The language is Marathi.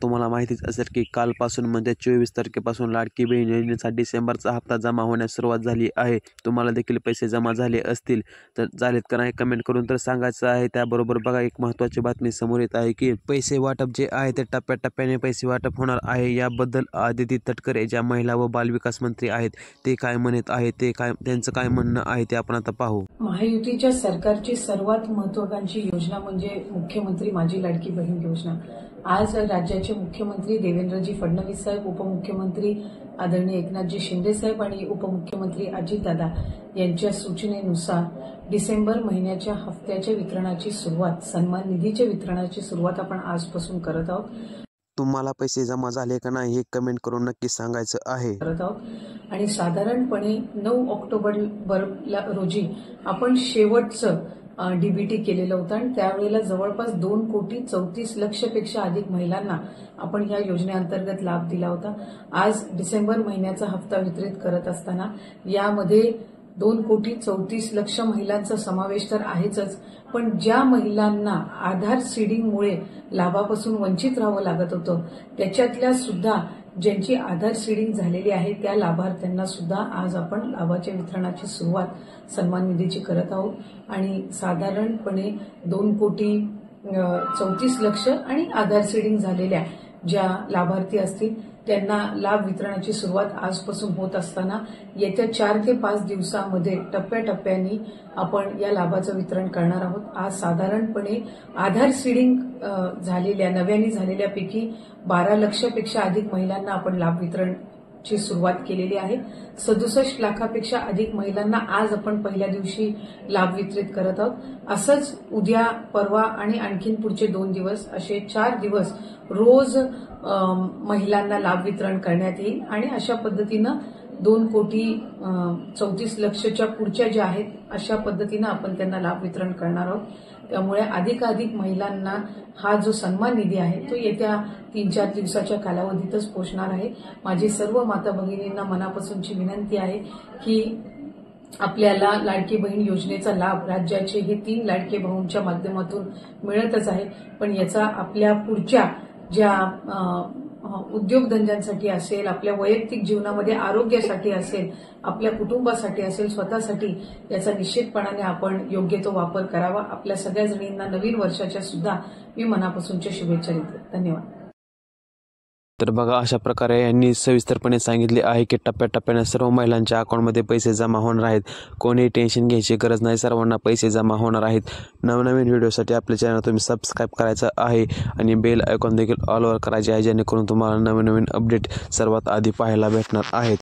तुम्हाला माहितीच असेल की कालपासून म्हणजे 24 तारखेपासून लाडकी बहीण योजनेचा डिसेंबरचा हप्ता जमा होण्यास सुरुवात झाली आहे. तुम्हाला देखील पैसे जमा झाले असतील तर झालेत का नाही कमेंट करून तर सांगायचं आहे. त्याबरोबर बघा एक महत्त्वाची बातमी समोर येत आहे की पैसे वाटप जे आहे ते टप्प्याटप्प्याने पैसे वाटप होणार आहे. याबद्दल आदिती तटकरे ज्या महिला व बालविकास मंत्री आहेत ते काय म्हणत आहेत, त्यांचं काय म्हणणं आहे ते आपण आता पाहू. महायुतीच्या सरकारची सर्वात महत्त्वाकांक्षी योजना म्हणजे मुख्यमंत्री माझी लाडकी बहीण योजना. आज राज्याचे मुख्यमंत्री देवेंद्रजी फडणवीस साहेब, उपमुख्यमंत्री आदरणीय एकनाथजी शिंदे साहेब आणि उपमुख्यमंत्री अजितदादा यांच्या सूचनेनुसार डिसेंबर महिन्याच्या हप्त्याच्या वितरणाची सुरुवात, सन्मान निधीच्या वितरणाची सुरुवात आपण आजपासून करत आहोत. तुम्हाला पैसे जमा झाले का नाही हे कमेंट करून नक्की सांगायचं आहे. आणि साधारणपणे 9 ऑक्टोबर रोजी आपण शेवटचं डीबीटी केलेलं होतं आणि त्यावेळेला जवळपास 2,34,00,000 पेक्षा अधिक महिलांना आपण या योजनेअंतर्गत लाभ दिला होता. आज डिसेंबर महिन्याचा हप्ता वितरित करत असताना यामध्ये 2,34,00,000 महिलांचा समावेश तर आहेच, पण ज्या महिलांना आधार सीडिंगमुळे लाभापासून वंचित राहावं लागत होतं त्याच्यातल्या सुद्धा ज्यांची आधार सीडिंग झालेली आहे त्या लाभार्थ्यांना सुद्धा आज आपण लाभाच्या वितरणाची सुरुवात सन्मान निधीची करत आहोत. आणि साधारणपणे 2,34,00,000 आणि आधार सीडिंग झालेल्या ज्या लाभार्थी असतील त्यांना लाभ वितरणाची सुरुवात आजपासून होत असताना येत्या 4 ते 5 दिवसांमध्ये टप्प्याटप्प्याने आपण या लाभाचं वितरण करणार आहोत. आज साधारणपणे आधार सीडिंग झालेल्या नव्याने झालेल्यापैकी 12 लाखापेक्षा अधिक महिलांना आपण लाभ वितरणची सुरुवात केलेली आहे. 67 लाखापेक्षा अधिक महिलांना आज आपण पहिल्या दिवशी लाभ वितरित करत आहोत. असंच उद्या, परवा आणि आणखीन पुढचे 2 दिवस असे 4 दिवस रोज महिलांना लाभ वितरण करण्यात येईल आणि अशा पद्धतीनं 2,34,00,000च्या पुढच्या ज्या आहेत अशा पद्धतीनं आपण त्यांना लाभ वितरण करणार आहोत. त्यामुळे अधिकाधिक महिलांना हा जो सन्मान निधी आहे तो येत्या 3-4 दिवसाच्या कालावधीतच पोहोचणार आहे. माझी सर्व माता भगिनींना मनापासूनची विनंती आहे की आपल्याला लाडकी बहीण योजनेचा लाभ राज्याचे हे 3 लाडके भाऊंच्या माध्यमातून मिळतच आहे, पण याचा आपल्या पुढच्या ज्या उद्योगधंद्यांसाठी असेल, आपल्या वैयक्तिक जीवनामध्ये आरोग्यासाठी असेल, आपल्या कुटुंबासाठी असेल, स्वतःसाठी याचा निश्चितपणाने आपण योग्य तो वापर करावा. आपल्या सगळ्या जणींना नवीन वर्षाच्या सुद्धा मी मनापासूनच्या शुभेच्छा देते. धन्यवाद. तर बघा अशा प्रकारे यांनी सविस्तरपणे सांगितले आहे की टप्प्याटप्प्याने सर्व महिलांच्या अकाउंटमध्ये पैसे जमा होणार आहेत. कोणीही टेन्शन घ्यायची गरज नाही, सर्वांना पैसे जमा होणार आहेत. नवनवीन व्हिडिओसाठी आपल्या चॅनल तुम्ही सबस्क्राईब करायचं आहे आणि बेल आयकॉन देखील ऑलवर करायचे आहे जेणेकरून तुम्हाला नवीन अपडेट सर्वात आधी पाहायला भेटणार आहेत.